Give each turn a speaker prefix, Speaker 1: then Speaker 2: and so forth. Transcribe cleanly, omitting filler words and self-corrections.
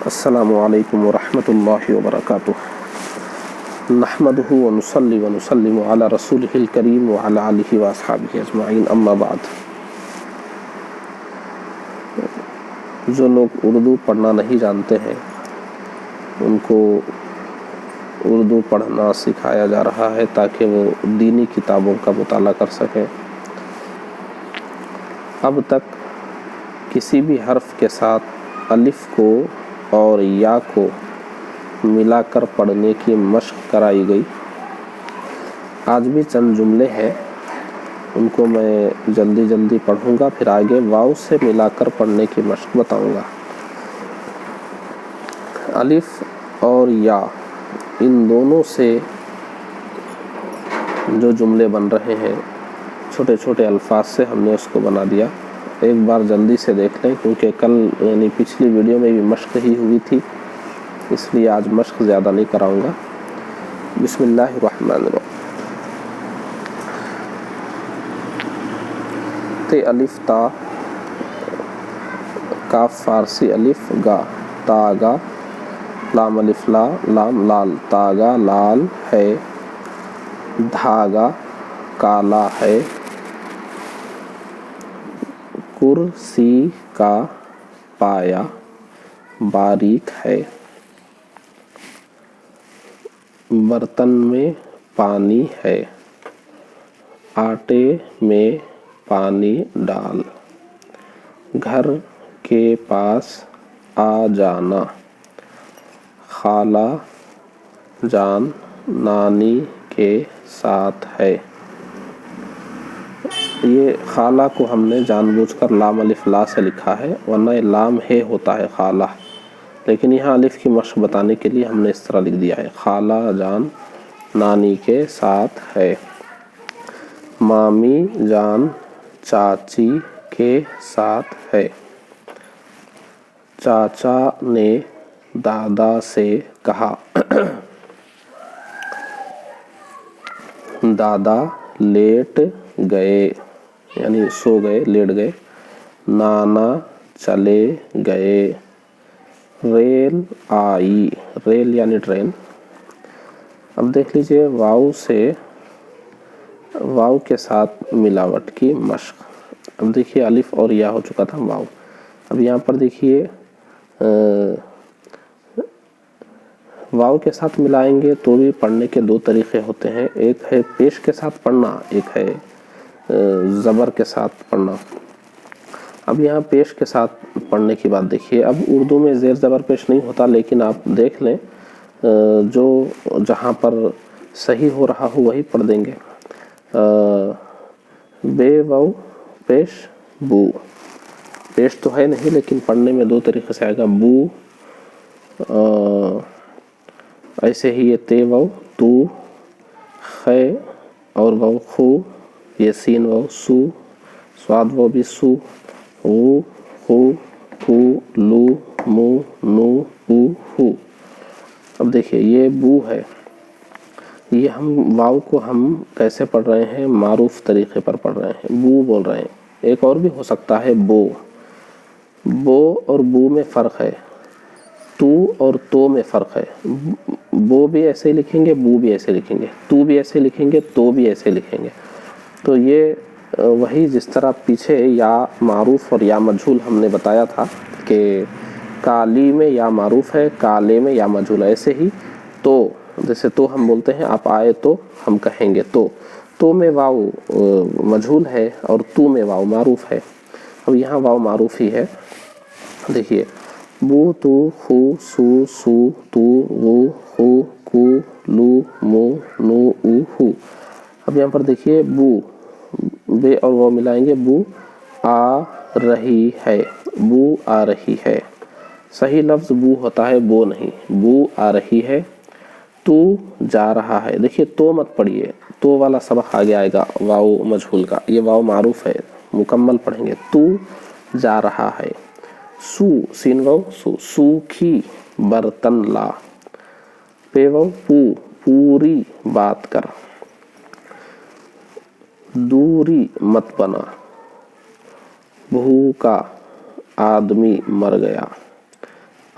Speaker 1: السلام علیکم ورحمۃ اللہ وبرکاتہ۔ نحمدہ ونصلی ونسلم علی رسولہ الکریم وعلی آلہ واصحابہ اجمعین، اما بعد۔ جو لوگ اردو پڑھنا نہیں جانتے ہیں ان کو اردو پڑھنا سکھایا جا رہا ہے تاکہ وہ دینی کتابوں کا مطالعہ کر سکیں۔ اب تک کسی بھی حرف کے ساتھ الف کو اور یا کو ملا کر پڑھنے کی مشق کرائی گئی۔ آج بھی چند جملے ہیں، ان کو میں جلدی پڑھوں گا، پھر آگے واو سے ملا کر پڑھنے کی مشق بتاؤں گا۔ الف اور یا ان دونوں سے جو جملے بن رہے ہیں، چھوٹے چھوٹے الفاظ سے ہم نے اس کو بنا دیا۔ ایک بار جلدی سے دیکھ لیں، کیونکہ کل یعنی پچھلی ویڈیو میں بھی مشق ہی ہوئی تھی، اس لیے آج مشق زیادہ نہیں کراؤں گا۔ بسم اللہ الرحمن الرحیم۔ تے الف تا، کاف فارسی الف گا، تا گا، لام الف لا، لام لال، تا گا لال ہے، دھاگا کالا ہے، کرسی کا پایا باریک ہے، برتن میں پانی ہے، آٹے میں پانی ڈال، گھر کے پاس آ جانا، خالہ جان نانی کے ساتھ ہے۔ یہ خالہ کو ہم نے جان بوجھ کر لام الف لا سے لکھا ہے، ورنہ یہ لام ہے ہوتا ہے خالہ، لیکن یہاں الف کی مشق بتانے کے لیے ہم نے اس طرح لکھ دیا ہے، خالہ جان نانی کے ساتھ ہے، مامی جان چاچی کے ساتھ ہے، چاچا نے دادا سے کہا، دادا لیٹ گئے یعنی سو گئے، لیٹ گئے، نانا چلے گئے، ریل آئی، ریل یعنی ٹرین۔ اب دیکھ لیجئے واو کے ساتھ ملاوٹ کی مشق۔ اب دیکھیے الف اور یا ہو چکا تھا واو، اب یہاں پر دیکھیے واو کے ساتھ ملائیں گے تو بھی پڑھنے کے دو طریقے ہوتے ہیں، ایک ہے پیش کے ساتھ پڑھنا، ایک ہے زبر کے ساتھ پڑھنا۔ اب یہاں پیش کے ساتھ پڑھنے کی بات دیکھیے، اب اردو میں زیر زبر پیش نہیں ہوتا، لیکن آپ دیکھ لیں جو جہاں پر صحیح ہو رہا ہو وہی پڑھ دیں گے۔ بے واو پیش بو، پیش تو ہے نہیں لیکن پڑھنے میں دو طریقے سے آئے گا، بو، ایسے ہی یہ تے واو تو، خے اور واو خو، یہ سین واو سو، سواد واو بھی سو، غو خو کو، لو مو نو او ہو۔ اب دیکھیے یہ بو ہے، یہ ہم واو کو ہم کیسے پڑھ رہے ہیں، معروف طریقے پر پڑھ رہے ہیں، بو بول رہے ہیں۔ ایک اور بھی ہو سکتا ہے بو، بو اور بو میں فرق ہے، تو اور تو میں فرق ہے، بو بھی ایسے لکھیں گے، بو بھی ایسے لکھیں گے، تو بھی ایسے لکھیں گے، تو بھی ایسے لکھیں گے۔ تو یہ وہی جس طرح پیچھے یا معروف اور یا مجہول ہم نے بتایا تھا کہ کالی میں یا معروف ہے، کالے میں یا مجہول ہے، ایسے ہی تو، جیسے تو ہم بولتے ہیں آپ آئے تو ہم کہیں گے تو میں واو مجہول ہے اور تو میں واو معروف ہے۔ اب یہاں واو معروف ہی ہے، دیکھیے بو تو خو سو سو تو غو خو کو لو مو نو او ہو۔ اب یہاں پر دیکھیے بو، بے اور واو ملائیں گے، بو آ رہی ہے، بو آ رہی ہے، صحیح لفظ بو ہوتا ہے، بو نہیں، بو آ رہی ہے، تو جا رہا ہے۔ دیکھیے تو مت پڑھیے، تو والا سبق آگے آئے گا واو مجہول کا، یہ واو معروف ہے، مکمل پڑھیں گے، تو جا رہا ہے، سو سین واو سو، سوکھی برتن لا، پے واو پو، پوری بات کر، دوری مت بنا، بھوکا آدمی مر گیا،